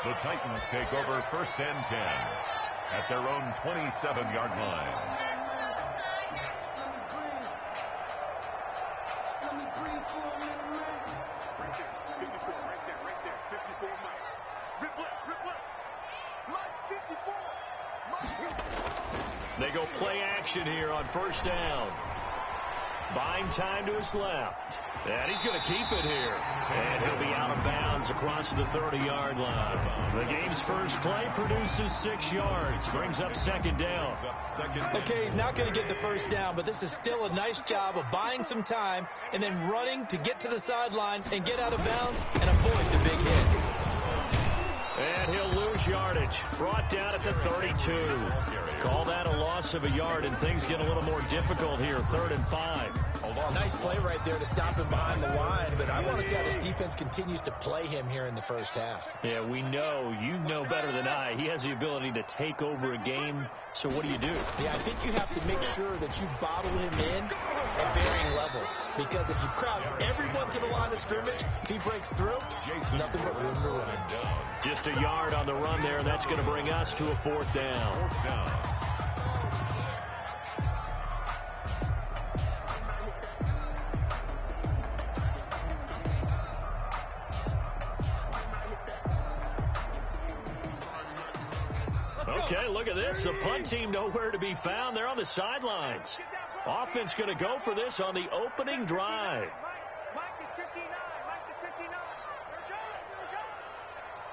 The Titans take over 1st and 10 at their own 27-yard line. They go play action here on 1st down. Buying time to his left. And he's going to keep it here. And he'll be out of bounds across the 30-yard line. The game's first play produces 6 yards. Brings up 2nd down. Okay, he's not going to get the 1st down, but this is still a nice job of buying some time and then running to get to the sideline and get out of bounds and avoid the big hit. And he'll lose yardage. Brought down at the 32. Call that a loss of a yard, and things get a little more difficult here. 3rd and 5. Nice play right there to stop him behind the line, but I want to see how this defense continues to play him here in the 1st half. Yeah, we know. You know better than I. He has the ability to take over a game, so what do you do? Yeah, I think you have to make sure that you bottle him in at varying levels, because if you crowd everyone to the line of scrimmage, if he breaks through, nothing but room to run. Just a yard on the run there, and that's going to bring us to a 4th down. Okay, look at this. The punt team nowhere to be found. They're on the sidelines. Offense going to go for this on the opening drive. Mike is 59. Mike is 59.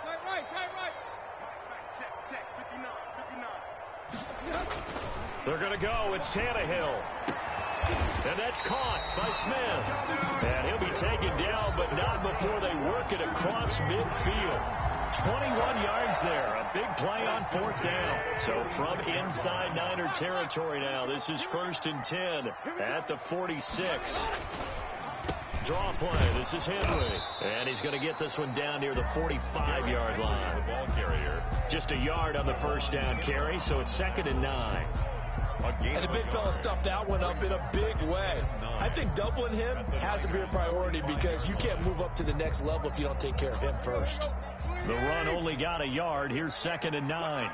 Right. Check. 59. They're going to go. It's Tannehill. And that's caught by Smith. And he'll be taken down, but not before they work it across midfield. 21 yards there. A big play on 4th down. So from inside Niner territory now, this is 1st and 10 at the 46. Draw play. This is Henry. And he's going to get this one down near the 45-yard line. The ball carrier. Just a yard on the 1st down carry, so it's 2nd and 9. And the big fella stuffed that one up in a big way. I think doubling him has to be a priority because you can't move up to the next level if you don't take care of him first. The run only got a yard. Here's 2nd and 9.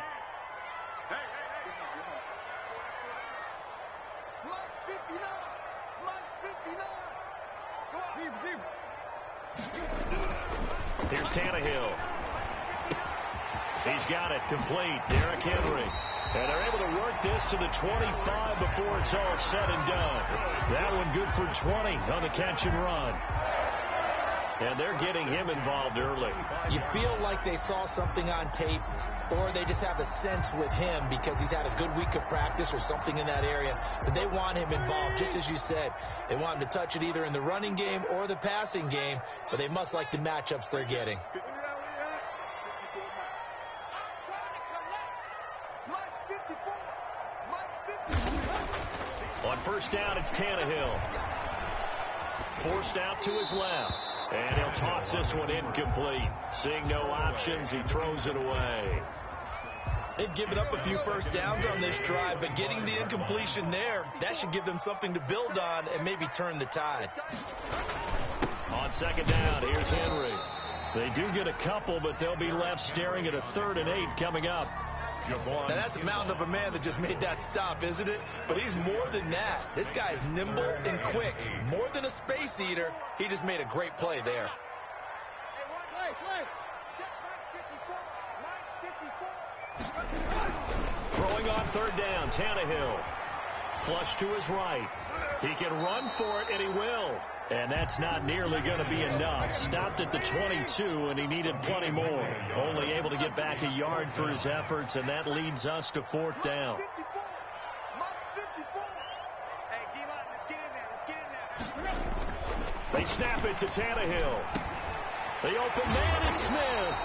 Here's Tannehill. He's got it complete. Derrick Henry. And they're able to work this to the 25 before it's all said and done. That one good for 20 on the catch and run. And they're getting him involved early. You feel like they saw something on tape, or they just have a sense with him because he's had a good week of practice or something in that area. But they want him involved, just as you said. They want him to touch it either in the running game or the passing game, but they must like the matchups they're getting. On 1st down, it's Tannehill. Forced out to his left. And he'll toss this one incomplete. Seeing no options, he throws it away. They've given up a few 1st downs on this drive, but getting the incompletion there, that should give them something to build on and maybe turn the tide. On 2nd down, here's Henry. They do get a couple, but they'll be left staring at a 3rd and 8 coming up. Now, that's a mountain of a man that just made that stop, isn't it? But he's more than that. This guy is nimble and quick. More than a space eater, he just made a great play there. Throwing on 3rd down, Tannehill. Flush to his right. He can run for it, and he will. And that's not nearly going to be enough. Stopped at the 22, and he needed plenty more. Only able to get back a yard for his efforts, and that leads us to 4th down. They snap it to Tannehill. The open man is Smith.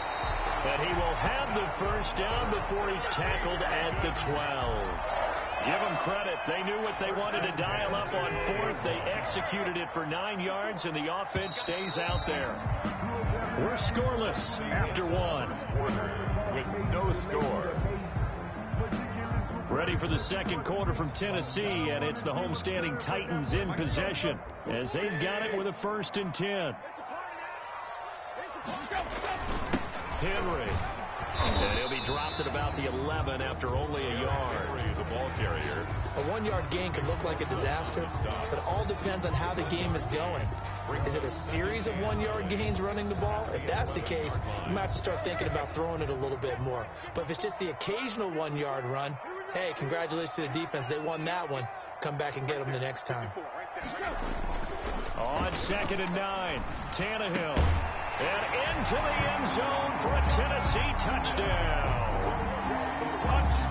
And he will have the 1st down before he's tackled at the 12. Give them credit. They knew what they wanted to dial up on 4th. They executed it for 9 yards, and the offense stays out there. We're scoreless after 1. With no score. Ready for the 2nd quarter from Tennessee, and it's the homestanding Titans in possession as they've got it with a 1st and 10. Henry And he'll be dropped at about the 11 after only a yard. The ball carrier. A 1-yard gain could look like a disaster, but it all depends on how the game is going. Is it a series of 1-yard gains running the ball? If that's the case, you might have to start thinking about throwing it a little bit more. But if it's just the occasional 1-yard run, hey, congratulations to the defense. They won that one. Come back and get them the next time. On 2nd and 9, Tannehill. And into the end zone for a Tennessee touchdown.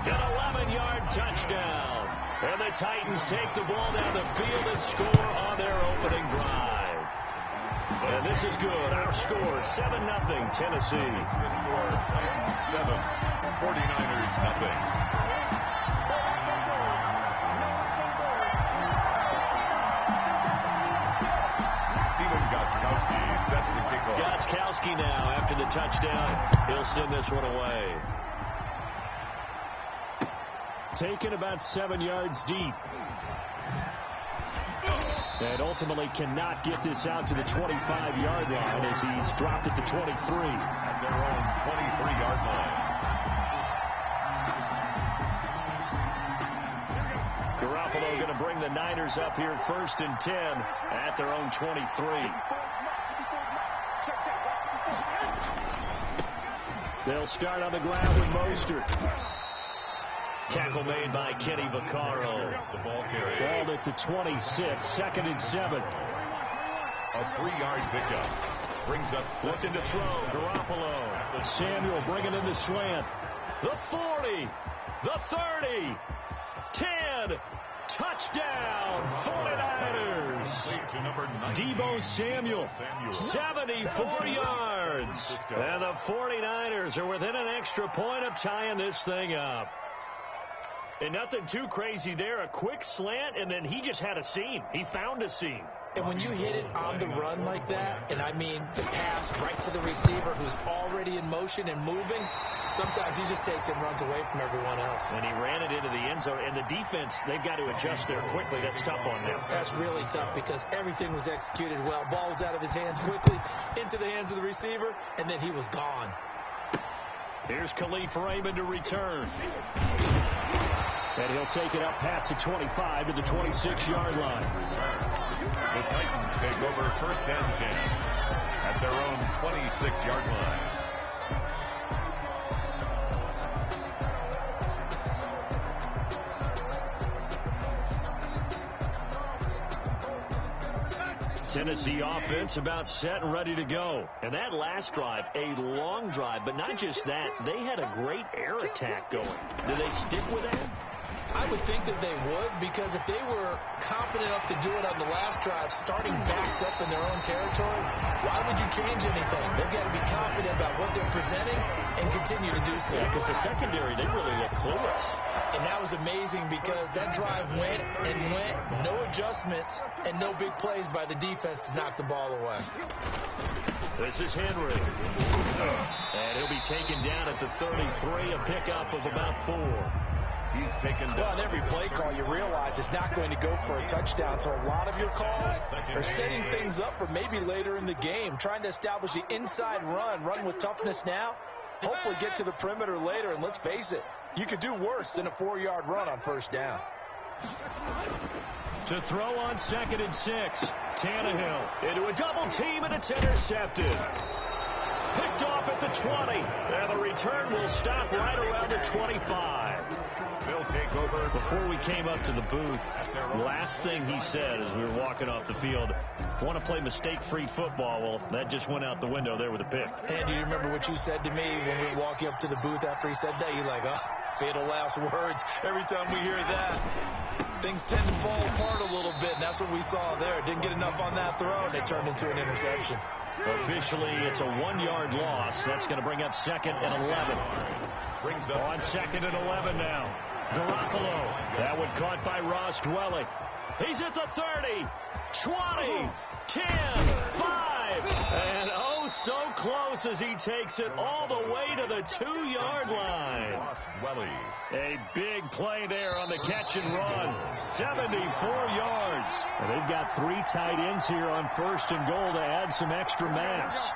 An 11-yard touchdown. And the Titans take the ball down the field and score on their opening drive. And this is good. Our score, 7-0 Tennessee. The score, Titans 7, 49ers nothing. Sets the kickoff. Gostkowski now after the touchdown. He'll send this one away. Taken about 7 yards deep. And ultimately cannot get this out to the 25-yard line as he's dropped at the 23. At their own 23-yard line. Garoppolo going to bring the Niners up here 1st and 10 at their own 23. They'll start on the ground with Mostert. Tackle made by Kenny Vaccaro. The ball carrier. Balled at the 26, 2nd and 7. A 3-yard pickup. Brings up Looking to throw. Garoppolo. Samuel bringing in the slant. The 40. The 30. 10. Touchdown, 49ers. Deebo Samuel, 74 yards. And the 49ers are within an extra point of tying this thing up. And nothing too crazy there. A quick slant, and then he just had a seam. He found a seam. And when you hit it on the run like that, and I mean the pass right to the receiver who's already in motion and moving, sometimes he just takes it and runs away from everyone else. And he ran it into the end zone. And the defense, they've got to adjust there quickly. That's tough on them. That's really tough because everything was executed well. Ball was out of his hands quickly, into the hands of the receiver, and then he was gone. Here's Khalif Raymond to return. And he'll take it up past the 25 to the 26-yard line. The Titans take over 1st and 10 at their own 26-yard line. Tennessee offense about set and ready to go. And that last drive, a long drive, but not just that, they had a great air attack going. Do they stick with that? I would think that they would, because if they were confident enough to do it on the last drive, starting backed up in their own territory, why would you change anything? They've got to be confident about what they're presenting and continue to do so. Yeah, because the secondary, they really look clueless. And that was amazing because that drive went and went, no adjustments, and no big plays by the defense to knock the ball away. This is Henry. And he'll be taken down at the 33, a pickup of about 4. He's taken down. Well, on every play call, you realize it's not going to go for a touchdown. So a lot of your calls are setting things up for maybe later in the game, trying to establish the inside run with toughness now, hopefully get to the perimeter later. And let's face it, you could do worse than a 4-yard run on 1st down. To throw on 2nd and 6, Tannehill into a double team, and it's intercepted. Picked off at the 20, and the return will stop right around the 25. They'll take over. Before we came up to the booth, last thing he said as we were walking off the field, want to play mistake-free football. Well, that just went out the window there with a pick. And do you remember what you said to me when we were walking up to the booth after he said that? You're like, oh, fatal last words. Every time we hear that, things tend to fall apart a little bit, and that's what we saw there. Didn't get enough on that throw, and it turned into an interception. Officially, it's a 1-yard loss. That's going to bring up 2nd and 11. Brings up on 2nd and 11 now. Garoppolo. That one caught by Ross Dwelling. He's at the 30, 20, 10, 5, and oh, so close as he takes it all the way to the 2-yard line. A big play there on the catch and run. 74 yards. And they've got 3 tight ends here on 1st and goal to add some extra mass.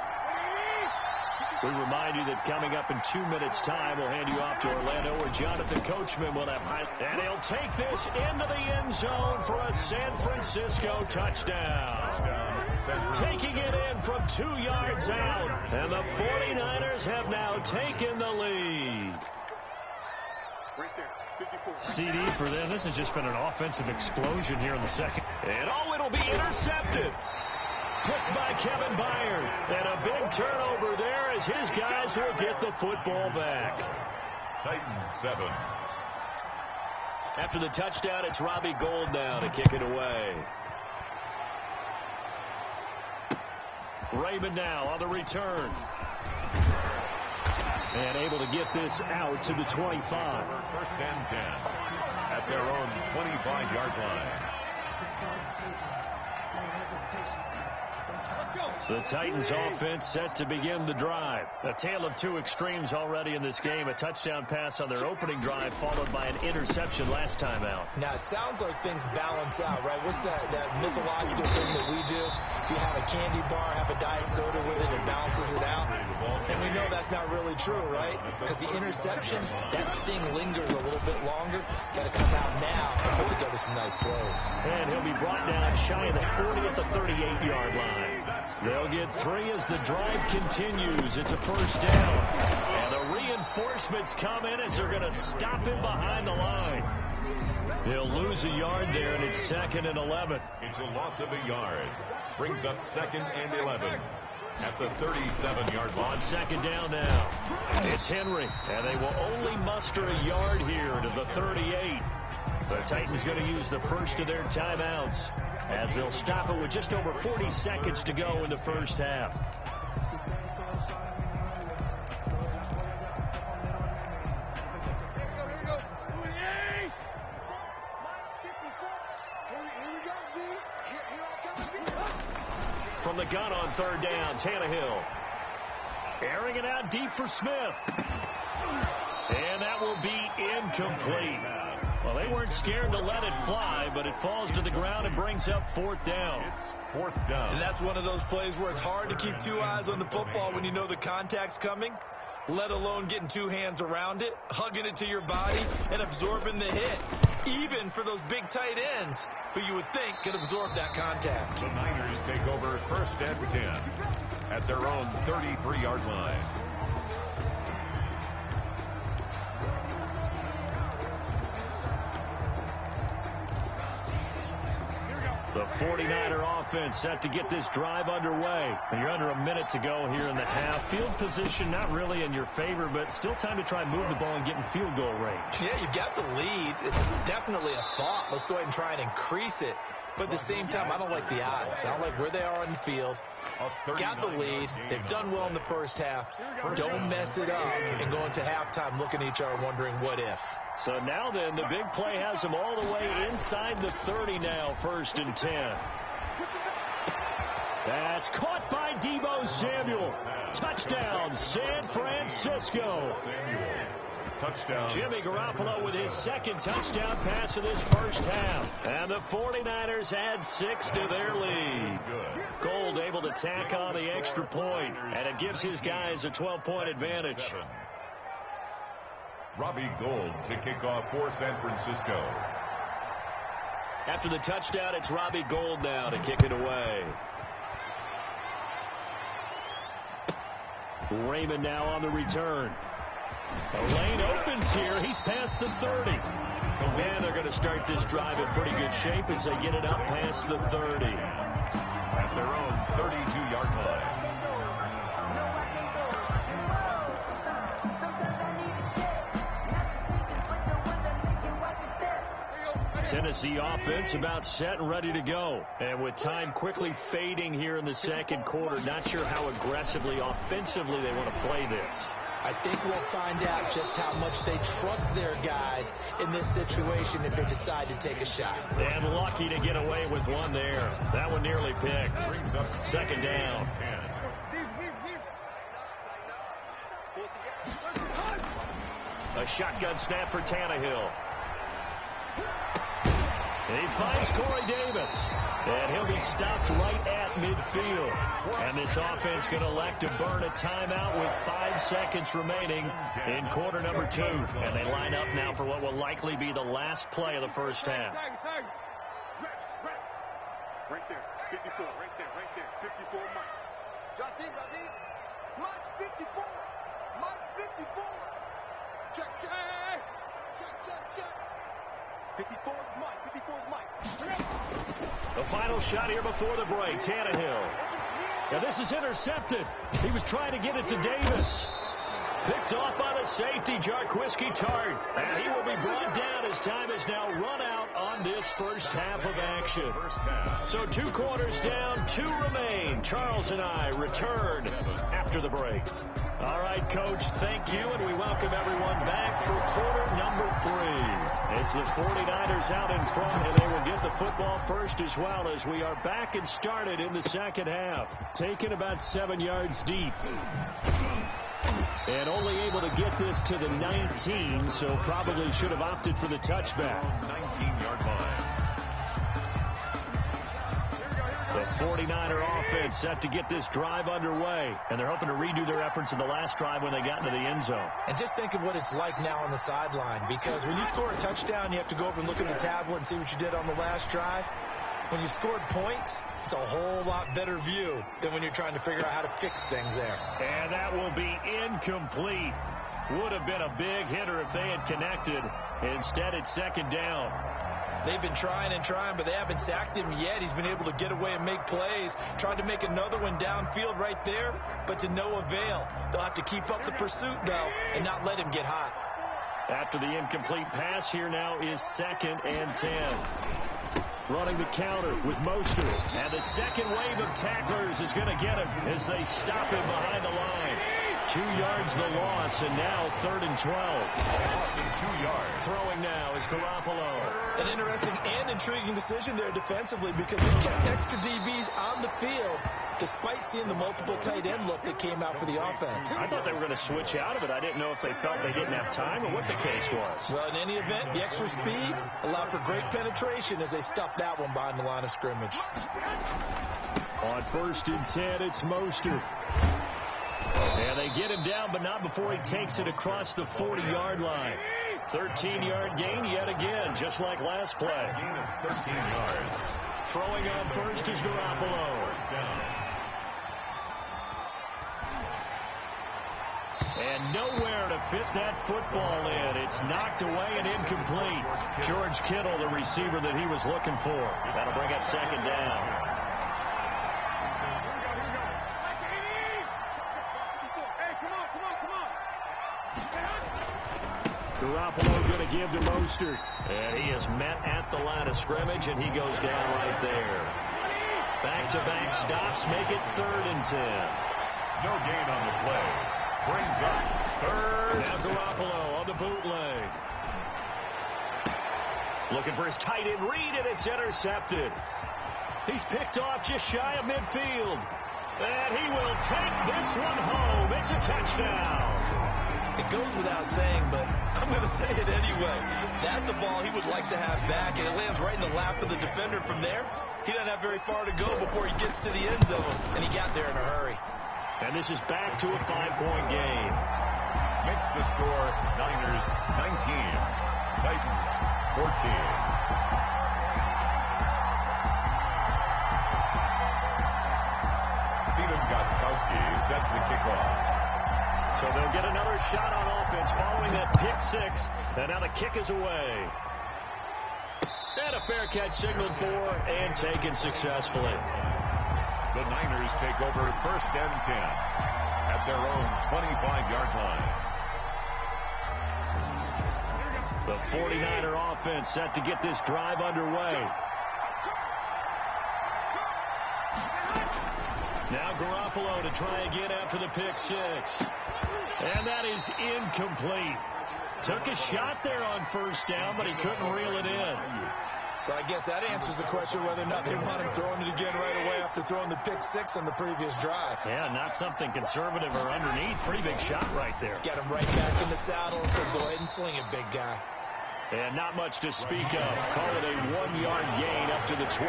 We remind you that coming up in 2 minutes' time, we'll hand you off to Orlando, where Jonathan Coachman will have and he'll take this into the end zone for a San Francisco touchdown. Taking it in from 2 yards out, and the 49ers have now taken the lead. Right there. 54. CD for them. This has just been an offensive explosion here in the second. And it'll be intercepted. Picked by Kevin Byard. And a big turnover there as his guys will get the football back. Titans 7. After the touchdown, it's Robbie Gould now to kick it away. Raymond now on the return. And able to get this out to the 25. First and 10 at their own 25-yard line. The Titans offense set to begin the drive. A tale of two extremes already in this game. A touchdown pass on their opening drive followed by an interception last time out. Now, it sounds like things balance out, right? What's that mythological thing that we do? If you have a candy bar, have a diet soda with it, it balances it out. And we know that's not really true, right? Because the interception, that sting lingers a little bit longer. Got to come out now and put together some nice plays. And he'll be brought down shy of the 40 at the 38-yard line. They'll get 3 as the drive continues. It's a first down. And the reinforcements come in as they're going to stop him behind the line. He'll lose a yard there, and it's 2nd and 11. It's a loss of a yard. Brings up 2nd and 11 at the 37-yard line. On 2nd down now. It's Henry, and they will only muster a yard here to the 38. The Titans going to use the first of their timeouts as they'll stop it with just over 40 seconds to go in the first half. From the gun on 3rd down, Tannehill. Airing it out deep for Smith. And that will be incomplete. Well, they weren't scared to let it fly, but it falls to the ground and brings up 4th down. It's 4th down. And that's one of those plays where it's hard to keep 2 eyes on the football when you know the contact's coming, let alone getting 2 hands around it, hugging it to your body, and absorbing the hit. Even for those big tight ends who you would think could absorb that contact. The Niners take over 1st and 10 at their own 33-yard line. The 49er offense set to get this drive underway. And you're under a minute to go here in the half. Field position not really in your favor, but still time to try and move the ball and get in field goal range. Yeah, you've got the lead. It's definitely a thought. Let's go ahead and try and increase it. But at the same time, I don't like the odds. I don't like where they are on the field. Got the lead. They've done well in the first half. Don't mess it up and go into halftime looking at each other wondering what if. So now then, the big play has them all the way inside the 30 now, 1st and 10. That's caught by Deebo Samuel. Touchdown, San Francisco. Touchdown. Jimmy Garoppolo with his 2nd touchdown pass of this first half. And the 49ers add 6 to their lead. Gould able to tack on the extra point, and it gives his guys a 12-point advantage. Robbie Gould to kick off for San Francisco. After the touchdown, it's Robbie Gould now to kick it away. Raymond now on the return. The lane opens here. He's past the 30. And they're going to start this drive in pretty good shape as they get it up past the 30. At their own 32-yard line. Tennessee offense about set and ready to go. And with time quickly fading here in the second quarter, not sure how aggressively, offensively they want to play this. I think we'll find out just how much they trust their guys in this situation if they decide to take a shot. And lucky to get away with one there. That one nearly picked. Brings up 2nd down. 10. A shotgun snap for Tannehill. He finds Corey Davis, and he'll be stopped right at midfield. And this offense going to elect to burn a timeout with 5 seconds remaining in quarter number 2. And they line up now for what will likely be the last play of the first half. Right there, 54, right there, 54, Mike. Johnson, Mike's 54, Mike's 54. Check. 54 is Mike. The final shot here before the break, Tannehill. Now this is intercepted. He was trying to get it to Davis. Picked off by the safety, Rell2nic389's. And he will be brought down as time has now run out on this first half of action. So 2 quarters down, 2 remain. Charles and I return after the break. All right, Coach, thank you, and we welcome everyone back for quarter number 3. It's the 49ers out in front, and they will get the football first as well as we are back and started in the second half. Taken about 7 yards deep. And only able to get this to the 19, so probably should have opted for the touchback. 19-yard line. The 49er offense set to get this drive underway, and they're hoping to redo their efforts in the last drive when they got into the end zone. And just think of what it's like now on the sideline, because when you score a touchdown, you have to go over and look at the tablet and see what you did on the last drive. When you scored points, it's a whole lot better view than when you're trying to figure out how to fix things there. And that will be incomplete. Would have been a big hitter if they had connected. Instead, it's second down. They've been trying, but they haven't sacked him yet. He's been able to get away and make plays. Tried to make another one downfield right there, but to no avail. They'll have to keep up the pursuit, though, and not let him get hot. After the incomplete pass, here now is 2nd and 10. Running the counter with Mostert. And the second wave of tacklers is going to get him as they stop him behind the line. 2 yards the loss, and now 3rd and 12. Loss in 2 yards. Throwing now is Garoppolo. An interesting and intriguing decision there defensively, because they kept extra DBs on the field despite seeing the multiple tight end look that came out for the offense. I thought they were going to switch out of it. I didn't know if they felt they didn't have time or what the case was. Well, in any event, the extra speed allowed for great penetration as they stuffed that one behind the line of scrimmage. On 1st and 10, it's Mostert. And they get him down, but not before he takes it across the 40-yard line. 13-yard gain yet again, just like last play. Gain of 13 yards. Throwing on 1st is Garoppolo. First down. And nowhere to fit that football in. It's knocked away and incomplete. George Kittle, the receiver that he was looking for. That'll bring up 2nd down. Garoppolo going to give to Mostert. And he is met at the line of scrimmage, and he goes down right there. Back-to-back stops make it 3rd and 10. No gain on the play. Brings up 3rd. Now Garoppolo on the bootleg. Looking for his tight end read, and it's intercepted. He's picked off just shy of midfield. And he will take this one home. It's a touchdown. It goes without saying, but I'm going to say it anyway. That's a ball he would like to have back, and it lands right in the lap of the defender. From there, he doesn't have very far to go before he gets to the end zone, and he got there in a hurry. And this is back to a 5-point game. Makes the score Niners 19, Titans 14. Steven Gostkowski sets the kickoff. So they'll get another shot on offense following that pick 6. And now the kick is away. And a fair catch signaled for and taken successfully. The Niners take over 1st and 10 at their own 25-yard line. The 49er offense set to get this drive underway. Now Garoppolo to try again after the pick 6. And that is incomplete. Took a shot there on 1st down, but he couldn't reel it in. So I guess that answers the question whether or not they want him throwing it again right away after throwing the pick 6 on the previous drive. Yeah, not something conservative or underneath. Pretty big shot right there. Get him right back in the saddle and said, go ahead and sling it, big guy. And not much to speak of. Call it a 1-yard gain up to the 26.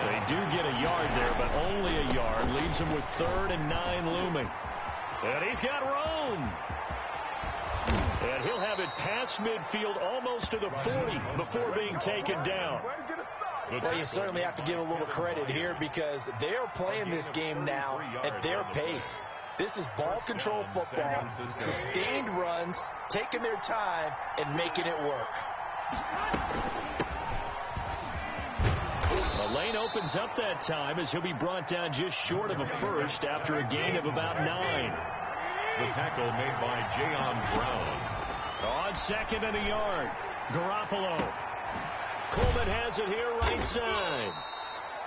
They do get a yard there, but only a yard. Leaves them with 3rd and 9 looming. And he's got room. And he'll have it past midfield almost to the 40 before being taken down. Well, you certainly have to give a little credit here because they are playing this game now at their pace. This is ball control football, sustained runs, taking their time, and making it work. The lane opens up that time as he'll be brought down just short of a first after a gain of about 9. The tackle made by Jayon Brown. On 2nd and a yard, Garoppolo. Coleman has it here right side.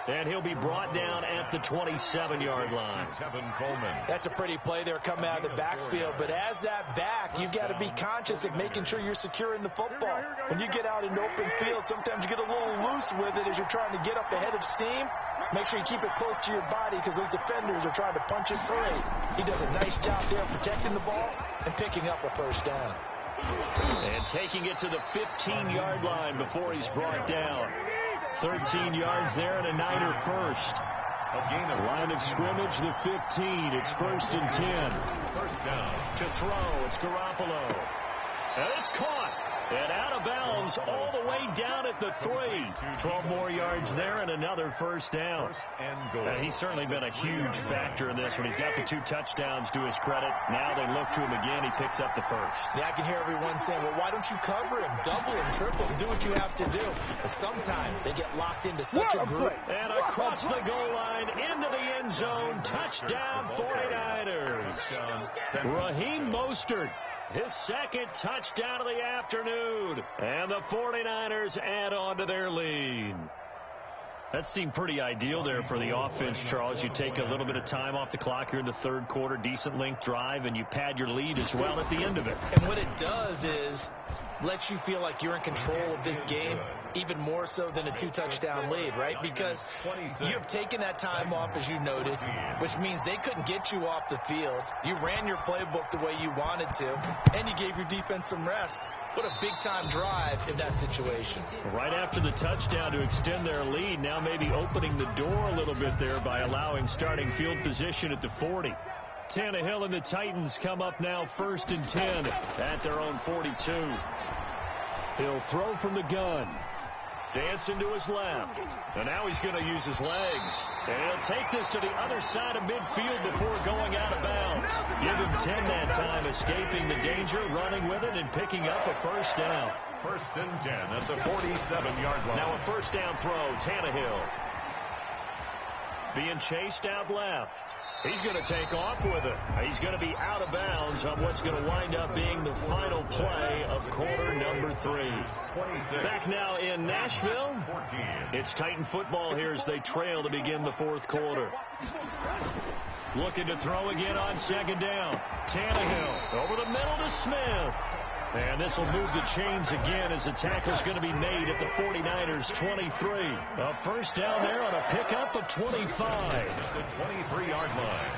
And he'll be brought down at the 27-yard line. Tevin Coleman. That's a pretty play there coming out of the backfield. But as that back, you've got to be conscious of making sure you're securing the football. When you get out in open field, sometimes you get a little loose with it as you're trying to get up ahead of steam. Make sure you keep it close to your body because those defenders are trying to punch it free. He does a nice job there protecting the ball and picking up a first down. And taking it to the 15-yard line before he's brought down. 13 yards there and a Niner first. Line of scrimmage, the 15. It's 1st and 10. First down. To throw, it's Garoppolo. And it's caught. And out of bounds all the way down at the 3. 12 more yards there and another first down. And he's certainly been a huge factor in this one. He's got the 2 touchdowns to his credit. Now they look to him again. He picks up the first. Yeah, I can hear everyone saying, well, why don't you cover him? Double him, triple him, do what you have to do. But sometimes they get locked into such a group. And across the goal line, into the end zone, touchdown 49ers. Raheem Mostert. His 2nd touchdown of the afternoon. And the 49ers add on to their lead. That seemed pretty ideal there for the offense, Charles. You take a little bit of time off the clock here in the 3rd quarter, decent length drive, and you pad your lead as well at the end of it. And what it does is lets you feel like you're in control of this game even more so than a 2-touchdown lead, right? Because you have taken that time off, as you noted, which means they couldn't get you off the field. You ran your playbook the way you wanted to, and you gave your defense some rest. What a big-time drive in that situation. Right after the touchdown to extend their lead, now maybe opening the door a little bit there by allowing starting field position at the 40. Tannehill and the Titans come up now 1st and 10 at their own 42. He'll throw from the gun. Dancing to his left. And now he's going to use his legs. And he'll take this to the other side of midfield before going out of bounds. Give him 10 that time, escaping the danger, running with it, and picking up a first down. 1st and 10 at the 47-yard line. Now a first down throw, Tannehill. Being chased out left. He's going to take off with it. He's going to be out of bounds on what's going to wind up being the final play of quarter number 3. Back now in Nashville. It's Titan football here as they trail to begin the 4th quarter. Looking to throw again on 2nd down. Tannehill over the middle to Smith. And this will move the chains again as the tackle's going to be made at the 49ers 23. A first down there on a pickup of 25. The 23-yard line.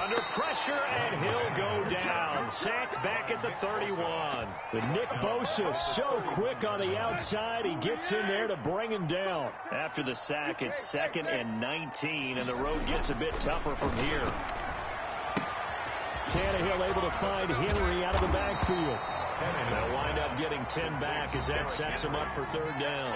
Under pressure, and he'll go down. Sacked back at the 31. But Nick Bosa so quick on the outside, he gets in there to bring him down. After the sack, it's 2nd and 19, and the road gets a bit tougher from here. Tannehill able to find Henry out of the backfield. They'll wind up getting 10 back as that sets him up for 3rd down.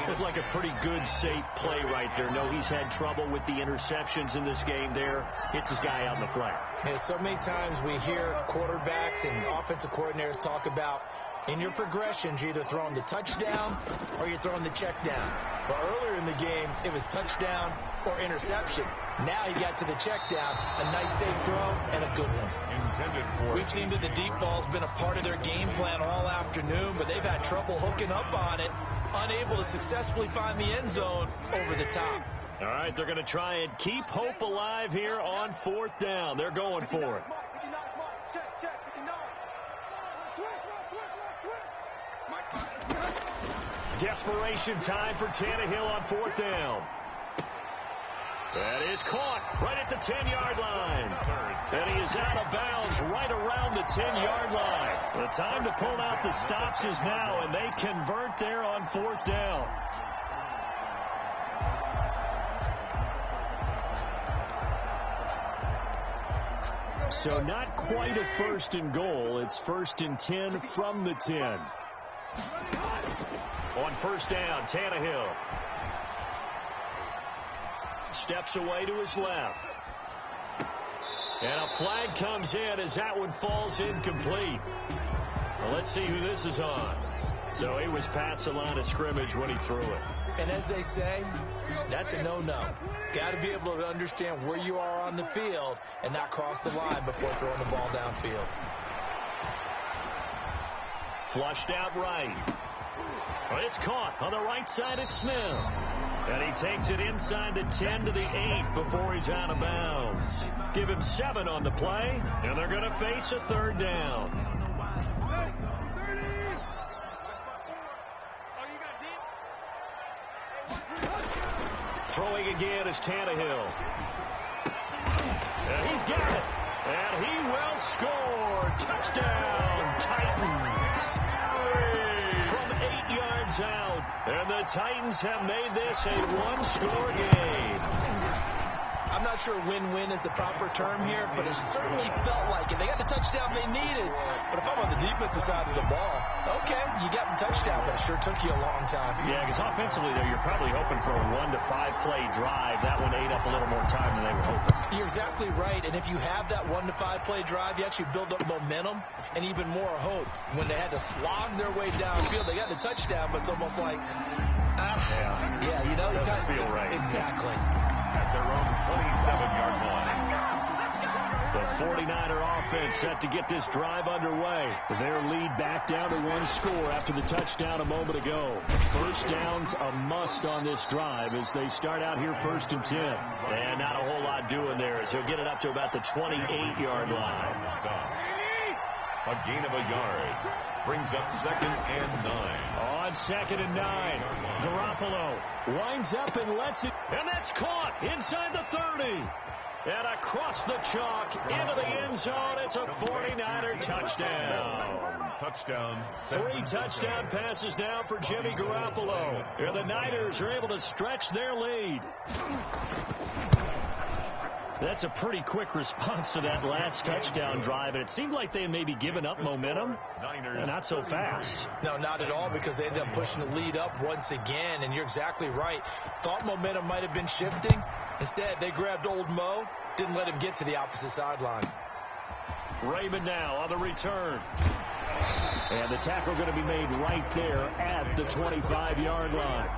Looked like a pretty good, safe play right there. No, he's had trouble with the interceptions in this game there. Hits his guy out in the flat. Yeah, so many times we hear quarterbacks and offensive coordinators talk about in your progressions, you're either throwing the touchdown or you're throwing the check down. But earlier in the game, it was touchdown or interception. Now he got to the check down, a nice safe throw, and a good one. We've seen that the deep ball's been a part of their game plan all afternoon, but they've had trouble hooking up on it, unable to successfully find the end zone over the top. All right, they're going to try and keep hope alive here on 4th down. They're going for it. Desperation time for Tannehill on 4th down. That is caught right at the 10-yard line. And he is out of bounds right around the 10-yard line. The time to pull out the stops is now, and they convert there on 4th down. So not quite a 1st and goal. It's 1st and 10 from the 10. On 1st down, Tannehill steps away to his left. And a flag comes in as that one falls incomplete. Well, let's see who this is on. So he was past the line of scrimmage when he threw it. And as they say, that's a no-no. Got to be able to understand where you are on the field and not cross the line before throwing the ball downfield. Flushed out right. Well, it's caught on the right side at Smith. And he takes it inside the 10 to the 8 before he's out of bounds. Give him 7 on the play, and they're going to face a 3rd down. Throwing again is Tannehill. And he's got it. And he will score. Touchdown, Titans. From 8 yards out. And the Titans have made this a 1-score game. I'm not sure win-win is the proper term here, but it certainly felt like it. They got the touchdown they needed. But if I'm on the defensive side of the ball, okay, you got the touchdown, but it sure took you a long time. Yeah, because offensively, though, you're probably hoping for a 1 to 5 play drive. That one ate up a little more time than they were hoping. You're exactly right, and if you have that 1 to 5 play drive, you actually build up momentum and even more hope. When they had to slog their way downfield, they got the touchdown, but it's almost like, you know, it doesn't feel right. Exactly. At their own 27-yard line. The 49er offense set to get this drive underway. Their lead back down to 1 score after the touchdown a moment ago. 1st down's a must on this drive as they start out here 1st and 10. And not a whole lot doing there as he'll get it up to about the 28-yard line. A gain of a yard. Brings up 2nd and 9. On 2nd and 9, Garoppolo winds up and lets it. And that's caught inside the 30. And across the chalk into the end zone. It's a 49er touchdown. Touchdown. 3 touchdown passes now for Jimmy Garoppolo. And the Niners are able to stretch their lead. That's a pretty quick response to that last touchdown drive, and it seemed like they had maybe given up momentum. Not so fast. No, not at all, because they ended up pushing the lead up once again, and you're exactly right. Thought momentum might have been shifting. Instead, they grabbed old Mo, didn't let him get to the opposite sideline. Raymond now on the return. And the tackle going to be made right there at the 25-yard line.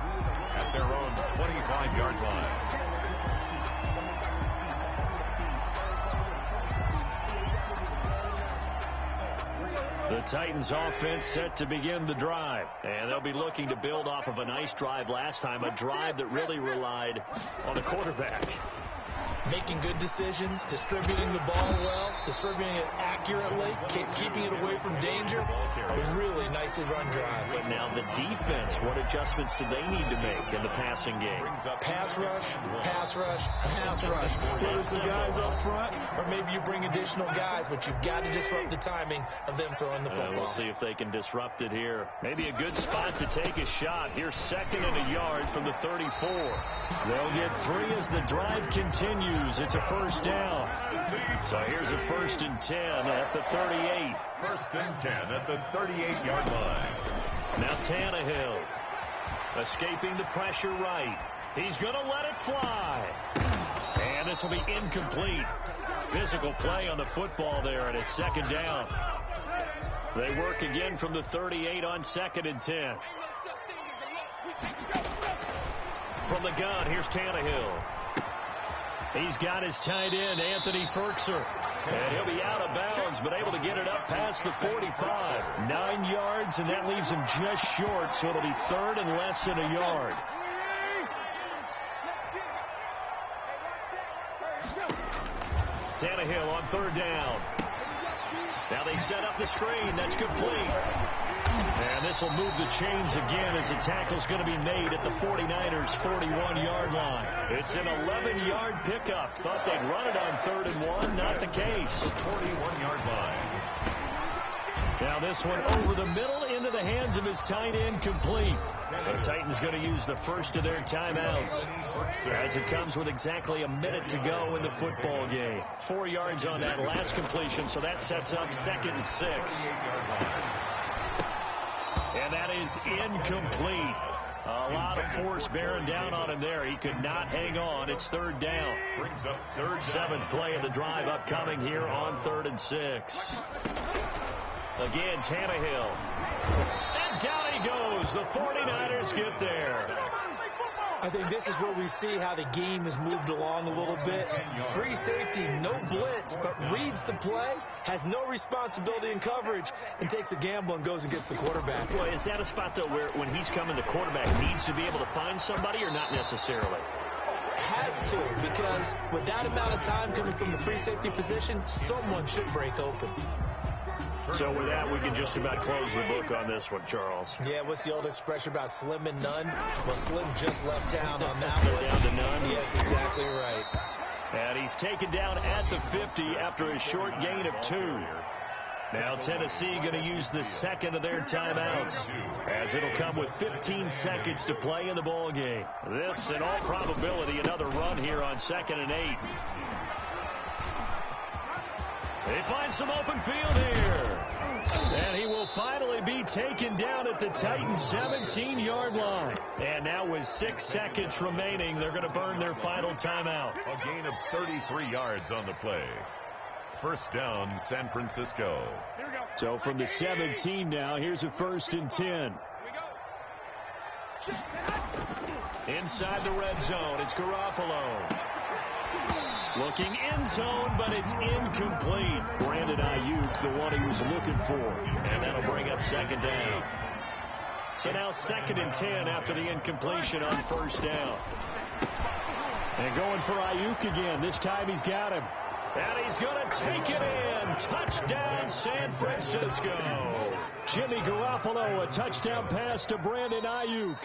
At their own 25-yard line. The Titans offense set to begin the drive. And they'll be looking to build off of a nice drive last time, a drive that really relied on the quarterback. Making good decisions, distributing the ball well, distributing it accurately, keeping it away from danger. A really nicely run drive. But now the defense, what adjustments do they need to make in the passing game? Pass rush, pass rush, pass rush. Whether it's the guys up front or maybe you bring additional guys, but you've got to disrupt the timing of them throwing the football. We'll see if they can disrupt it here. Maybe a good spot to take a shot. Here's 2nd and a yard from the 34. They'll get 3 as the drive continues. It's a 1st down. So here's a 1st and 10 at the 38. 1st and 10 at the 38-yard line. Now Tannehill escaping the pressure right. He's going to let it fly. And this will be incomplete. Physical play on the football there, and it's 2nd down. They work again from the 38 on 2nd and 10. From the gun, here's Tannehill. He's got his tight end, Anthony Ferkser. And he'll be out of bounds, but able to get it up past the 45. 9 yards, and that leaves him just short, so it'll be 3rd and less than a yard. Tannehill on 3rd down. Now they set up the screen. That's complete. And this will move the chains again as the tackle's going to be made at the 49ers' 41-yard line. It's an 11-yard pickup. Thought they'd run it on 3rd and 1. Not the case. 41-yard line. Now this one over the middle into the hands of his tight end, complete. The Titans going to use the first of their timeouts as it comes with exactly a minute to go in the football game. 4 yards on that last completion, so that sets up 2nd and 6. And that is incomplete. A lot of force bearing down on him there. He could not hang on. It's 3rd down. Brings up 7th play of the drive upcoming here on 3rd and 6. Again, Tannehill. And down he goes. The 49ers get there. I think this is where we see how the game has moved along a little bit. Free safety, no blitz, but reads the play, has no responsibility in coverage, and takes a gamble and goes and gets the quarterback. Well, is that a spot, though, where when he's coming, the quarterback needs to be able to find somebody or not necessarily? Has to, because with that amount of time coming from the free safety position, someone should break open. So with that, we can just about close the book on this one, Charles. Yeah, what's the old expression about slim and none? Well, Slim just left town on that They're one. down to none. Yes, exactly right. And he's taken down at the 50 after a short gain of 2. Now Tennessee going to use the 2nd of their timeouts, as it'll come with 15 seconds to play in the ball game. This, in all probability, another run here on 2nd and 8. They find some open field here. And he will finally be taken down at the Titans' 17-yard line. And now with 6 seconds remaining, they're going to burn their final timeout. A gain of 33 yards on the play. 1st down, San Francisco. So from the 17 now, here's a 1st and 10. Inside the red zone, it's Garoppolo. Looking end zone, but it's incomplete. Brandon Ayuk, the one he was looking for. And that'll bring up 2nd down. So now 2nd and 10 after the incompletion on 1st down. And going for Ayuk again. This time he's got him. And he's going to take it in. Touchdown, San Francisco. Jimmy Garoppolo, a touchdown pass to Brandon Ayuk.